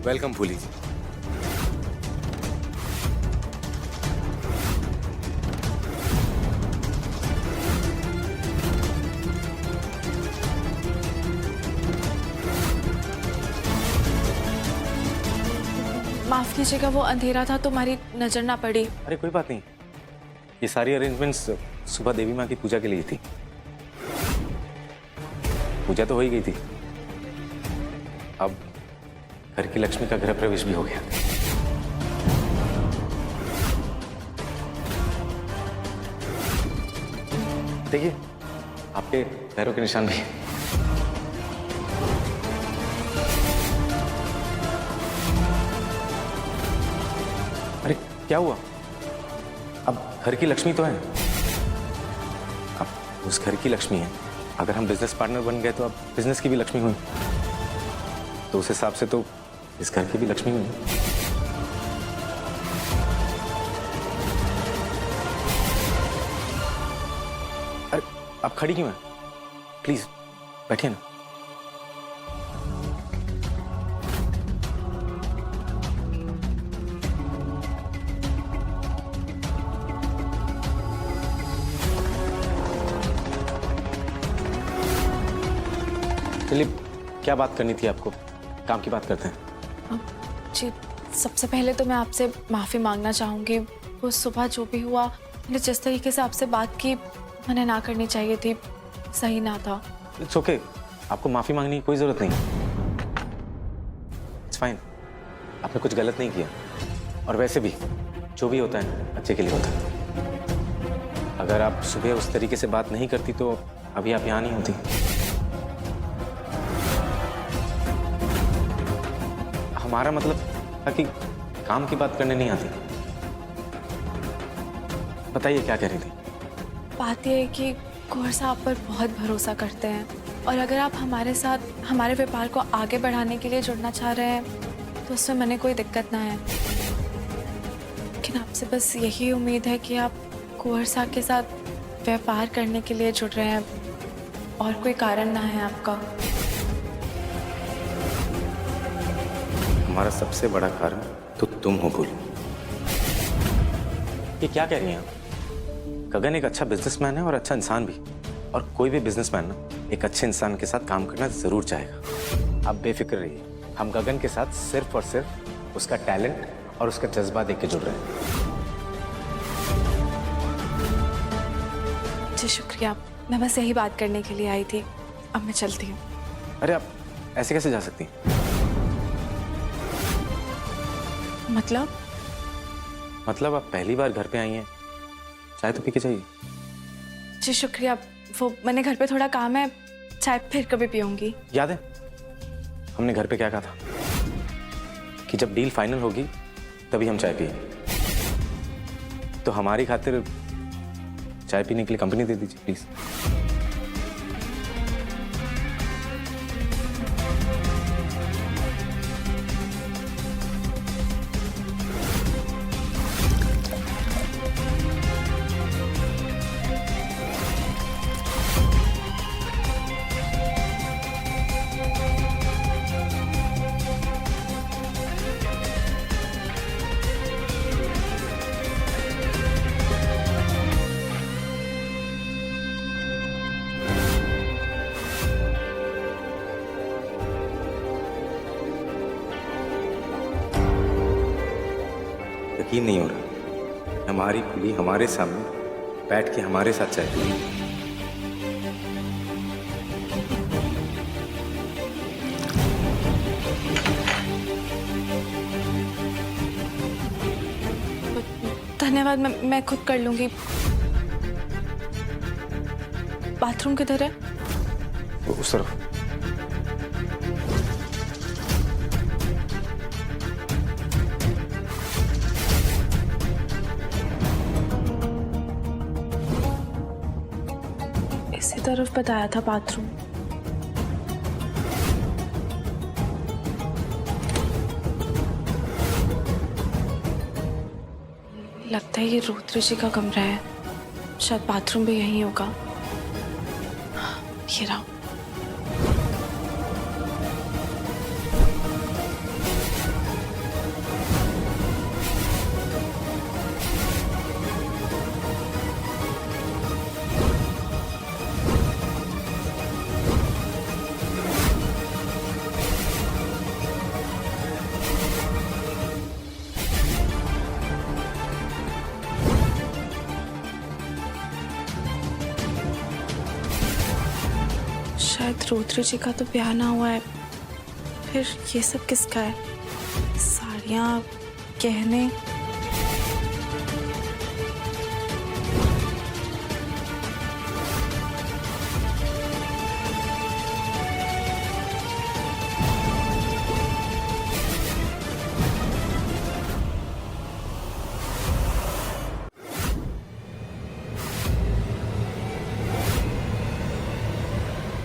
Welcome फूली जी। माफ कीजिएगा, वो अंधेरा था तो हमारी नजर ना पड़ी। अरे कोई बात नहीं, ये सारी अरेंजमेंट्स सुबह देवी माँ की पूजा के लिए थी। पूजा तो हो ही गई थी, अब घर की लक्ष्मी का गृह प्रवेश भी हो गया। देखिए, आपके पैरों के निशान भी। अरे क्या हुआ? अब घर की लक्ष्मी तो है, अब उस घर की लक्ष्मी है। अगर हम बिजनेस पार्टनर बन गए तो अब बिजनेस की भी लक्ष्मी हुई, तो उस हिसाब से तो इस घर की भी लक्ष्मी हुई। अरे आप खड़ी क्यों हैं? प्लीज बैठिए ना। चलिए, क्या बात करनी थी आपको? काम की बात करते हैं। जी, सबसे पहले तो मैं आपसे माफ़ी मांगना चाहूँगी। वो सुबह जो भी हुआ, मैंने जिस तरीके से आपसे बात की, मैंने ना करनी चाहिए थी, सही ना था। इट्स ओके, आपको माफ़ी मांगने की कोई ज़रूरत नहीं। इट्स फाइन, आपने कुछ गलत नहीं किया। और वैसे भी जो भी होता है अच्छे के लिए होता है। अगर आप सुबह उस तरीके से बात नहीं करती तो अभी आप यहाँ नहीं होती। हमारा मतलब था कि काम की बात करने नहीं आती। बताइए क्या कह रही थी? बात यह है कि कुंवर साहब पर बहुत भरोसा करते हैं, और अगर आप हमारे साथ हमारे व्यापार को आगे बढ़ाने के लिए जुड़ना चाह रहे हैं तो उसमें मैंने कोई दिक्कत ना है। लेकिन आपसे बस यही उम्मीद है कि आप कुंवर साहब के साथ व्यापार करने के लिए जुड़ रहे हैं, और कोई कारण ना है आपका। हमारा सबसे बड़ा कारण तो तुम हो भूल। ये क्या कह रही हैं आप? गगन एक अच्छा बिजनेसमैन है और अच्छा इंसान भी, और कोई भी बिजनेसमैन ना एक अच्छे इंसान के साथ काम करना जरूर चाहेगा। आप बेफिक्र रहिए, हम गगन के साथ सिर्फ और सिर्फ उसका टैलेंट और उसका जज्बा देख के जुड़ रहे हैं। जी शुक्रिया, मैं बस यही बात करने के लिए आई थी। अब मैं चलती हूँ। अरे आप ऐसे कैसे जा सकती हैं? मतलब आप पहली बार घर पे आई हैं, चाय तो पी के जाइए। जी शुक्रिया, वो मैंने घर पे थोड़ा काम है, चाय फिर कभी पीऊंगी। याद है हमने घर पे क्या कहा था कि जब डील फाइनल होगी तभी हम चाय पिएंगे। तो हमारी खातिर चाय पीने के लिए कंपनी दे दीजिए प्लीज। यकीन नहीं हो रहा, हमारी कुली हमारे सामने बैठ के हमारे साथ चाय पी रही है। धन्यवाद, मैं खुद कर लूंगी। बाथरूम किधर है? उस तरफ। इसी तरफ बताया था बाथरूम। लगता है ये रुद्र जी का कमरा है, शायद बाथरूम भी यहीं होगा। ये रहा। शायद रुद्र जी का तो ब्याह ना हुआ है, फिर ये सब किसका है? साड़ियाँ, गहने।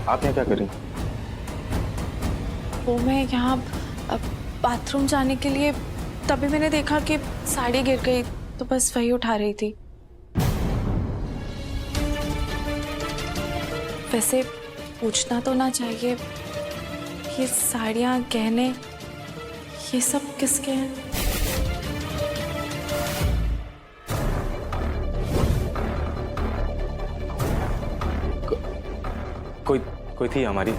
आप यहाँ क्या कर रही हैं? वो मैं यहाँ बाथरूम जाने के लिए, तभी मैंने देखा कि साड़ी गिर गई, तो बस वही उठा रही थी। वैसे पूछना तो ना चाहिए, ये साड़ियाँ, गहने, ये सब किसके हैं? कोई थी हमारी,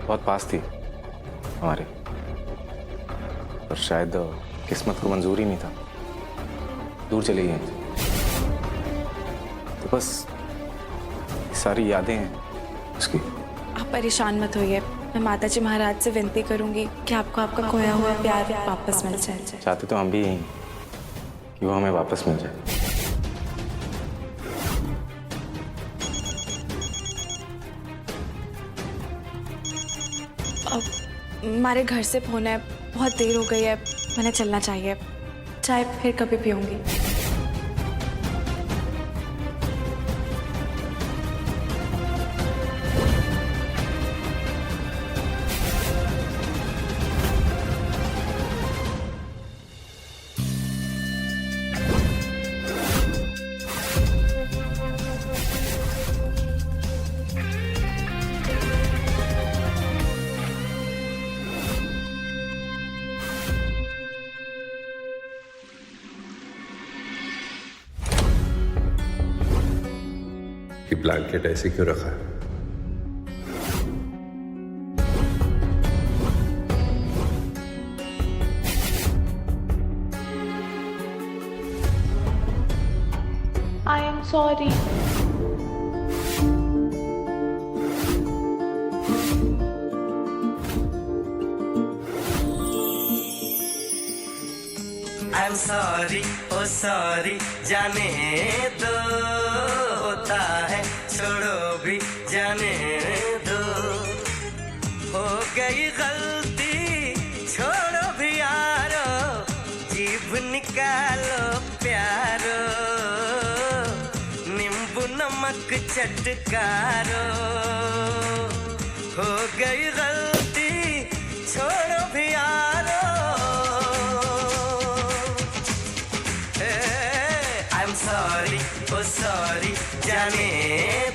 बहुत पास थी हमारे, पर शायद किस्मत को मंजूर ही नहीं था, दूर चली गई। तो बस सारी यादें हैं उसकी। आप परेशान मत होइए, मैं माता जी महाराज से विनती करूंगी कि आपको आपका खोया हुआ प्यार वापस मिल जाए। चाहते तो हम भी यही कि वो हमें वापस मिल जाए। अब हमारे घर से फोन है, बहुत देर हो गई है, मैंने चलना चाहिए। चाय फिर कभी पीऊंगी। कि ब्लैंकेट ऐसे क्यों रखा है? I am sorry. I'm sorry, oh sorry, जाने दो, होता है छोड़ो भी जाने दो, हो गई गलती छोड़ो भी यारो, जीभ निकालो प्यारो, नींबू नमक चटकारो, हो गई गलती छोड़ो भी यारो। I'm sorry, oh sorry, जाने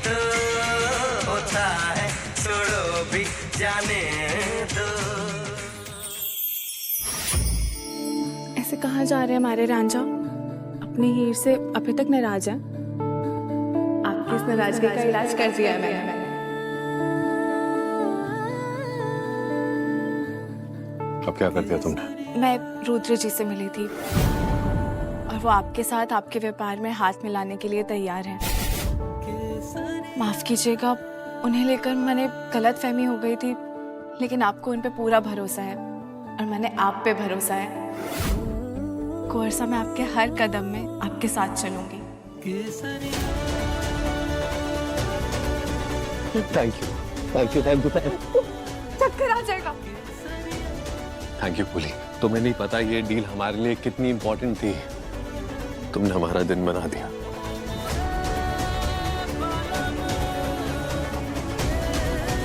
दो, होता है छोड़ो भी जाने दो। ऐसे कहाँ जा रहे हैं हमारे रांझा? अपनी हीर से अभी तक नाराज है? आपकी इस नाराजगी का इलाज कर दिया है मैंने। अब क्या कर दिया तुमने? मैं रुद्र जी से मिली थी और वो आपके साथ आपके व्यापार में हाथ मिलाने के लिए तैयार हैं। माफ कीजिएगा, उन्हें लेकर मैंने गलत फहमी हो गई थी, लेकिन आपको उन पे पूरा भरोसा है और मैंने आप पे भरोसा है। कोरसा, मैं आपके हर कदम में आपके साथ चलूंगी। Thank you. चक्कर आ जाएगा। थैंक यू पुली। तुम्हें नहीं पता ये डील हमारे लिए कितनी इंपॉर्टेंट थी। तुमने हमारा दिन बना दिया।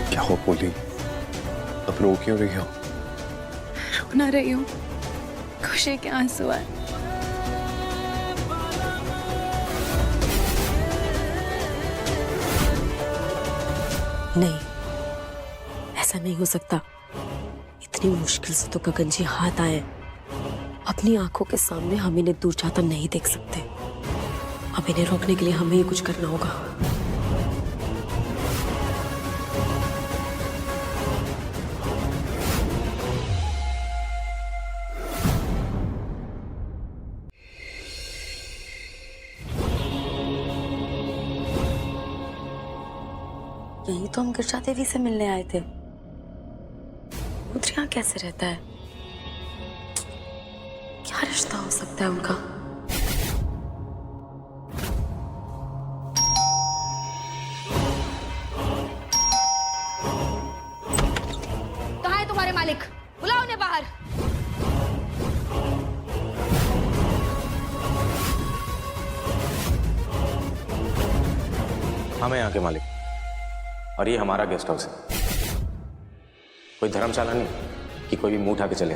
क्या हो पुली, अब रो क्यों रही हो? रो ना रही हूँ, खुशी के आंसू आए। नहीं, ऐसा नहीं हो सकता। इतनी मुश्किल से तो गगन जी हाथ आए, अपनी आंखों के सामने हम इन्हें दूर जाता नहीं देख सकते। अब इन्हें रोकने के लिए हमें ही कुछ करना होगा। यही तो हम गिरजा देवी से मिलने आए थे। रुद्र यहाँ कैसे रहता है? क्या रिश्ता हो सकता है उनका? कहाँ है तुम्हारे मालिक? बुलाओ उन्हें बाहर। हम हैं यहाँ के मालिक और ये हमारा गेस्ट हाउस है, कोई धर्मशाला नहीं कि कोई भी मुंह उठा के चले।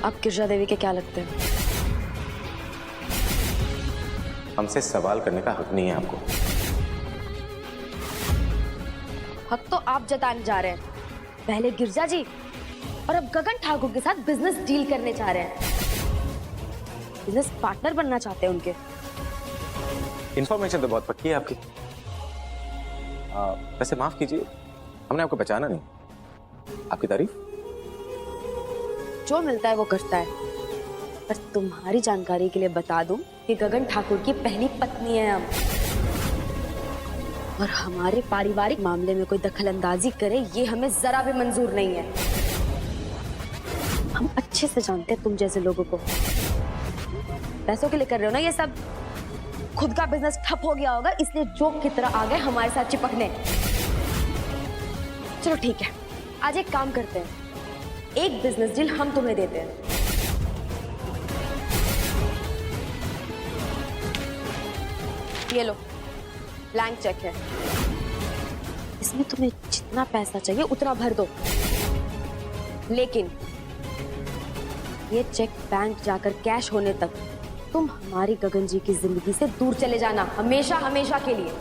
आप गिरजा देवी के क्या लगते हैं? हमसे सवाल करने का हक नहीं है आपको। हक तो आप जताने जा रहे हैं। पहले गिरजा जी और अब गगन ठाकुर के साथ बिजनेस डील करने चाह रहे हैं। बिजनेस पार्टनर बनना चाहते हैं उनके। इंफॉर्मेशन तो बहुत पक्की है आपकी। वैसे माफ कीजिए, हमने आपको पहचाना नहीं। आपकी तारीफ? जो मिलता है वो करता है। पर तुम्हारी जानकारी के लिए बता दूं कि गगन ठाकुर की पहली पत्नी है हम। और हमारे पारिवारिक मामले में कोई दखलंदाजी करे ये हमें जरा भी मंजूर नहीं है। हम अच्छे से जानते हैं तुम जैसे लोगों को। पैसों के लिए कर रहे हो ना ये सब। खुद का बिजनेस ठप हो गया होगा इसलिए जोक की तरह आ गए हमारे साथ चिपकने। चलो ठीक है, आज एक काम करते हैं, एक बिजनेस डील हम तुम्हें देते हैं। ये लो, ब्लैंक चेक है। इसमें तुम्हें जितना पैसा चाहिए उतना भर दो, लेकिन ये चेक बैंक जाकर कैश होने तक तुम हमारी गगन जी की जिंदगी से दूर चले जाना, हमेशा हमेशा के लिए।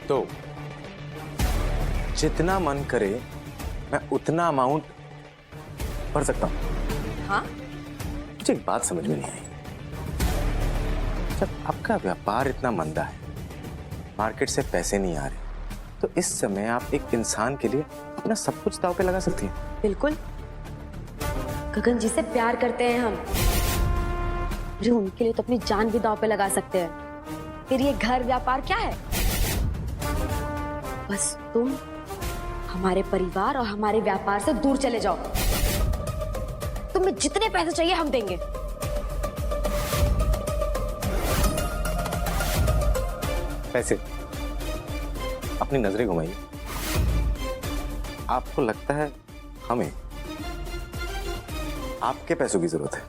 तो जितना मन करे मैं उतना अमाउंट भर सकता हूं। हाँ, मुझे एक बात समझ में नहीं आई। जब आपका व्यापार इतना मंदा है, मार्केट से पैसे नहीं आ रहे, तो इस समय आप एक इंसान के लिए अपना सब कुछ दांव पे लगा सकती हैं। बिल्कुल। गगन जी से प्यार करते हैं हम। अरे उनके लिए तो अपनी जान भी दांव पे लगा सकते हैं। फिर ये घर व्यापार क्या है? बस तुम हमारे परिवार और हमारे व्यापार से दूर चले जाओ। तुम्हें जितने पैसे चाहिए हम देंगे। पैसे? अपनी नजरें घुमाइए। आपको लगता है हमें आपके पैसों की जरूरत है?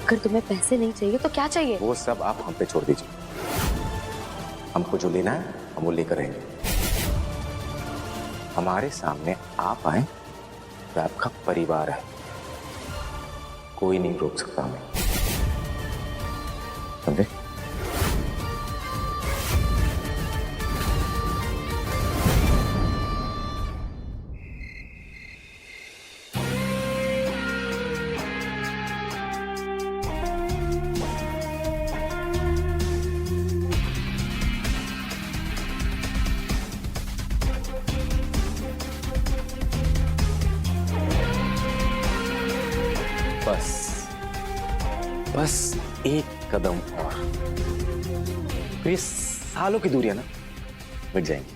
अगर तुम्हें पैसे नहीं चाहिए तो क्या चाहिए? वो सब आप हम पे छोड़ दीजिए। हमको जो लेना है हम वो लेकर रहेंगे। हमारे सामने आप आए तो आपका परिवार है, कोई नहीं रोक सकता हमें, समझे? बस एक कदम और, तो ये सालों की दूरियां ना मिट जाएंगी।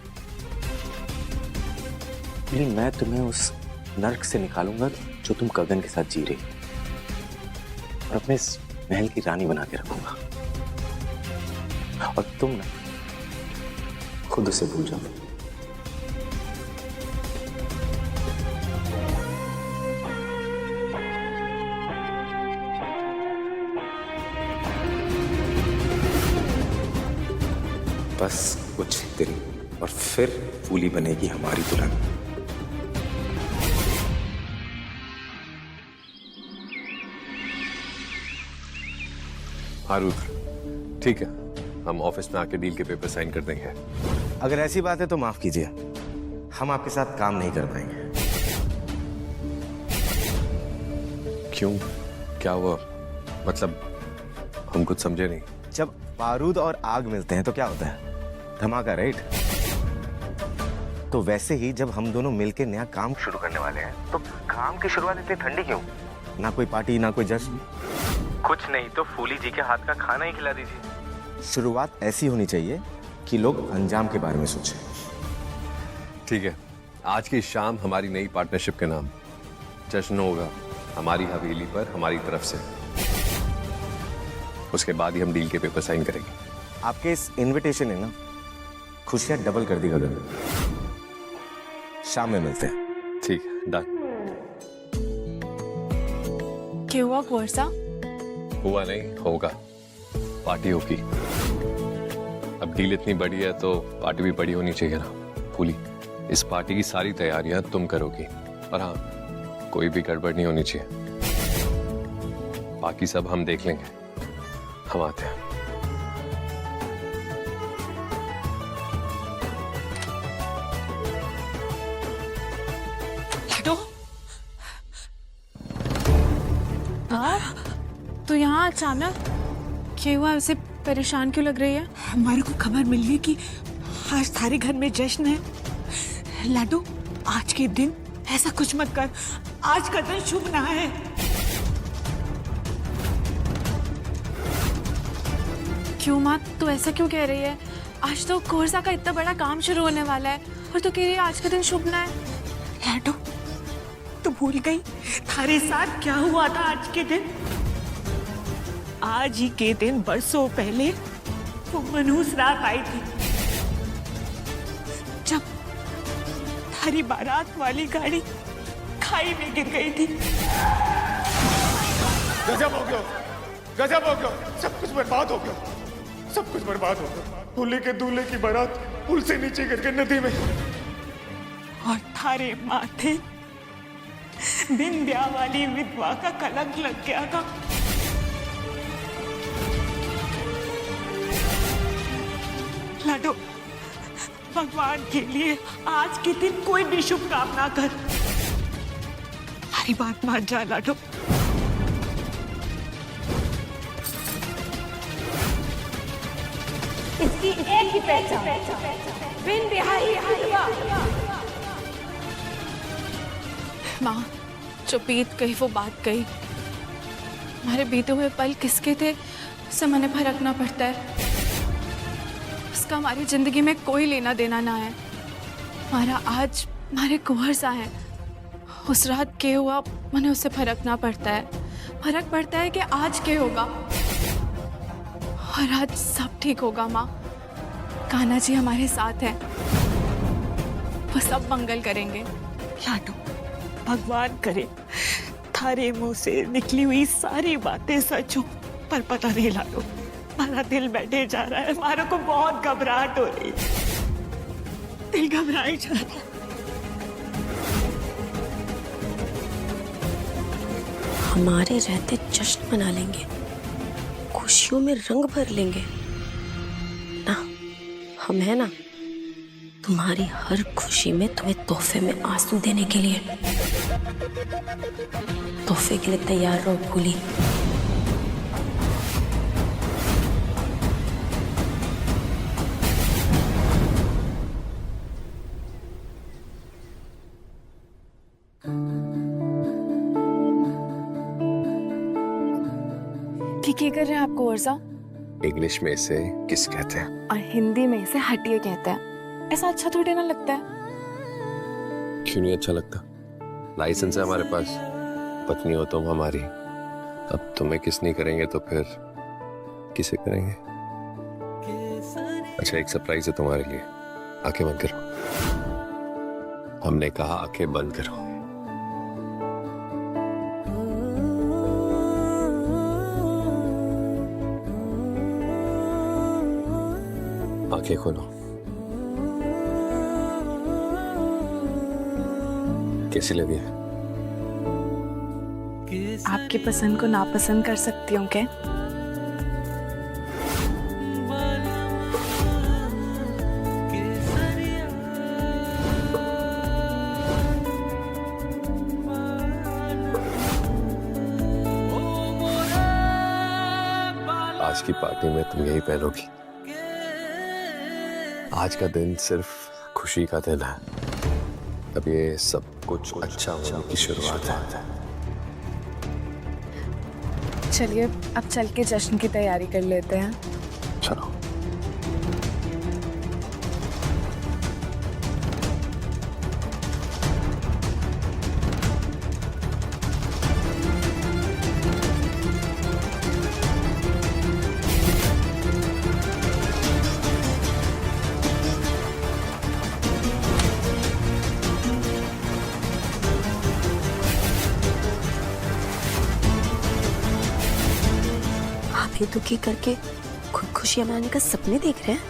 लेकिन मैं तुम्हें उस नर्क से निकालूंगा जो तुम गगन के साथ जी रही, और अपने इस महल की रानी बना के रखूंगा, और तुम ना खुद उसे भूल जाओ। बस कुछ दिन और फिर फूली बनेगी हमारी दुल्हन। हाँ रुद्र, ठीक है, हम ऑफिस में आके डील के पेपर साइन कर देंगे। अगर ऐसी बात है तो माफ कीजिए, हम आपके साथ काम नहीं कर पाएंगे। क्यों, क्या हुआ? मतलब हम कुछ समझे नहीं। जब बारूद और आग मिलते हैं तो क्या होता है? धमाका, राइट? तो वैसे ही जब हम दोनों मिलकर नया काम शुरू करने वाले हैं तो काम की शुरुआत इतनी ठंडी क्यों? ना कोई पार्टी, ना कोई जश्न, कुछ नहीं तो फूली जी के हाथ का खाना ही खिला दीजिए। शुरुआत ऐसी होनी चाहिए कि लोग अंजाम के बारे में सोचें। ठीक है, आज की शाम हमारी नई पार्टनरशिप के नाम जश्न होगा हमारी हवेली पर, हमारी तरफ से। उसके बाद ही हम डील के पेपर साइन करेंगे। आपके इस इनविटेशन ने ना खुशियां डबल कर दी गगन। शाम में मिलते हैं। ठीक है, डन। क्या हुआ कोर्सा? हुआ नहीं, होगा। पार्टी होगी। अब डील इतनी बड़ी है तो पार्टी भी बड़ी होनी चाहिए ना। फूली, इस पार्टी की सारी तैयारियां तुम करोगी, और हाँ, कोई भी गड़बड़ नहीं होनी चाहिए। बाकी सब हम देख लेंगे। हम आते हैं। तो यहाँ अचानक क्या हुआ? ऐसे परेशान क्यों लग रही है? हमारे को खबर मिली है कि आज सारे घर में जश्न है। लाडो, आज के दिन ऐसा कुछ मत कर। आज का दिन शुभ ना है। क्यों माँ, तू ऐसा क्यों कह रही है? आज तो कोर्सा का इतना बड़ा काम शुरू होने वाला है और तू कह रही है आज का दिन शुभ ना है। लाडो, तू भूल गई थारे साथ क्या हुआ था आज के दिन? आज ही के दिन बरसों पहले वो मनहूस रात आई थी, जब थारी बारात वाली गाड़ी खाई में गिर गई थी। गजब हो गया, गजब हो गया, सब कुछ बर्बाद हो गया, सब कुछ बर्बाद हो गया। दूल्हे के दूल्हे की बारात पुल से नीचे गिर गई नदी में, और थारे माथे बिन ब्याह वाली विधवा का कलंक लग गया था। लाडो, भगवान के लिए आज के दिन कोई भी शुभ काम ना कर। हमारी बात मान जा लाडो। इसकी एक ही पहचान, बिन बिहारी विधवा। माँ, जो बीत गई वो बात गई। हमारे बीते हुए पल किसके थे उससे हमें फर्कना पड़ता है। उसका हमारी जिंदगी में कोई लेना देना ना है। हमारा आज हमारे कुंवर सा है। उस रात क्या हुआ मैंने उससे फर्कना पड़ता है। फर्क पड़ता है कि आज क्या होगा, और आज सब ठीक होगा। माँ, कान्हा जी हमारे साथ हैं, वो सब मंगल करेंगे। लाडो, भगवान करे थारे मुंह से निकली हुई सारी बातें सच हो, पर पता नहीं लाडो, हमारा दिल बैठे जा रहा है। हमारे को बहुत घबराहट हो रही है, दिल घबराए जा रहा है। हमारे रहते जश्न मना लेंगे, खुशियों में रंग भर लेंगे ना। हम है ना तुम्हारी हर खुशी में तुम्हें तोहफे में आंसू देने के लिए। तोहफे के लिए तैयार रहो फूली। क्या कर रहे हैं आप कोर्सा? इंग्लिश में इसे किस कहते हैं? और हिंदी में इसे हटिए कहते हैं। ऐसा अच्छा थोड़ी ना लगता है। क्यों नहीं अच्छा लगता? लाइसेंस है हमारे पास, पत्नी हो तुम हमारी। अब तुम्हें किस नहीं करेंगे तो फिर किसे करेंगे? अच्छा, एक सरप्राइज है तुम्हारे लिए। आंखें बंद करो। हमने कहा आंखें बंद करो। आंखें खोलो। कैसी लगी? आपकी पसंद को नापसंद कर सकती हूँ क्या? आज की पार्टी में तुम यही पहनोगी। आज का दिन सिर्फ खुशी का दिन है। अब ये सब कुछ अच्छा होने की शुरुआत है। चलिए अब चल के जश्न की तैयारी कर लेते हैं। चलो। ये दुखी करके खुद खुशियां मनाने का सपने देख रहे हैं।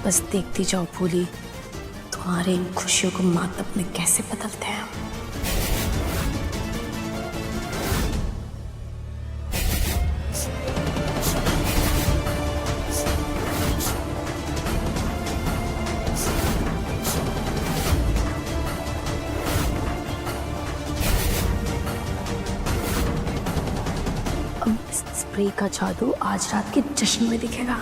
बस देखती जाओ भोली, तुम्हारे इन खुशियों को मातम में कैसे बदलते हैं। स्प्रे का जादू आज रात के जश्न में दिखेगा।